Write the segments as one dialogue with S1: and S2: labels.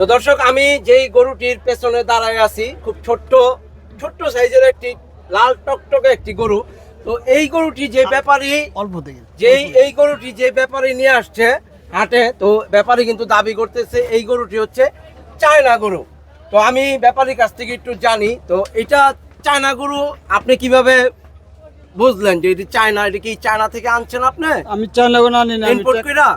S1: তো দর্শক, আমি যেই গরুটির পেছনে দাঁড়ায় আছি, খুব ছোট্ট ছোট্ট সাইজের একটি লাল টকটকে একটি গরু। তো এই গরুটি যে ব্যাপারী
S2: অল্প থেকে
S1: এই গরুটি যে ব্যাপারী নিয়ে আসছে হাটে, তো ব্যাপারী কিন্তু দাবি করতেছে এই গরুটি হচ্ছে চায়না গরু। তো আমি ব্যাপারীর কাছ থেকে একটু জানি, তো এটা চায়না গরু আপনি কিভাবে বুঝলেন যে এটি চায়না? এটা কি চায়না থেকে আনছেন আপনি,
S2: আমি চায়নাগণ আনি না,
S1: ইম্পোর্ট কইরা?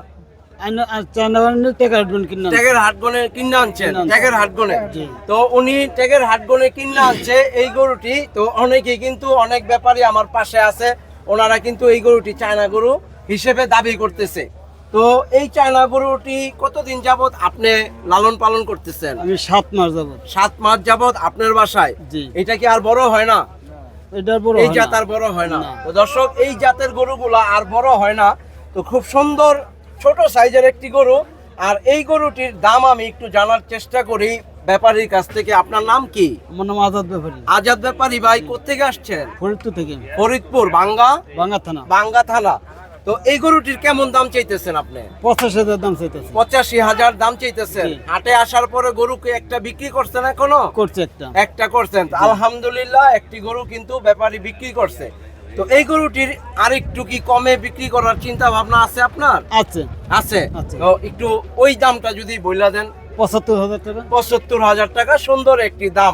S2: চায়নাগণ টেকার কিনা
S1: ট্যাগের হাটগনে কিনে আনছেন?
S2: কিনে আনছি।
S1: ট্যাগের হাটগনে।
S2: জি।
S1: তো উনি ট্যাগের হাটগনে কিনে আনছে এই গরুটি। তো অনেকে কিন্তু অনেক ব্যাপারী আমার পাশে আছে, ওনারা কিন্তু এই গরুটি চায়না গরু হিসেবে দাবি করতেছে। তো এই চায়না গরুটি কতদিন যাবত আপনি লালন পালন করতেছেন?
S2: আমি 7 মাস যাবত।
S1: 7 মাস যাবত আপনার বাসায়।
S2: জি।
S1: এটা কি আর বড় হয় না?
S2: এটার বড়
S1: এই
S2: হয়
S1: জাত
S2: না।
S1: আর বড় হয় না।
S2: না।
S1: তো দর্শক, এই জাতের গরুগুলা আর বড় হয় না। তো খুব সুন্দর ছোট সাইজের একটি গরু। আর এই গরুটির দাম আমি একটু জানার চেষ্টা করি ব্যাপারীর কাছ থেকে। আপনার নাম কি?
S2: আমার নাম আজাদ ব্যাপারী,
S1: আজাদ ব্যাপারী ভাই, কোত্থেকে আসছেন?
S2: ফরিদপুর থেকে,
S1: ফরিদপুর
S2: বাঙ্গা থানা।
S1: বাঙ্গা থানা। তো এই গরুটির কেমন দাম চাইতেছেন আপনি?
S2: 85,000 দাম চাইতেছে।
S1: 85,000 দাম চাইতেছেন।
S2: জি।
S1: হাটে আসার পরে গরুকে একটা বিক্রি করছেন এখনো?
S2: করছে একটা।
S1: একটা করছেন। তো আলহামদুলিল্লাহ, একটি গরু কিন্তু ব্যাপারী বিক্রি করছে। তো এই গরুটির আরেকটু কি কমে বিক্রি করার চিন্তা ভাবনা আছে আপনার?
S2: আছে
S1: আছে।
S2: আছে।
S1: তো একটু ওই দামটা যদি বইলা দেন।
S2: 75,000 টাকা।
S1: 75,000 টাকা, সুন্দর একটি দাম।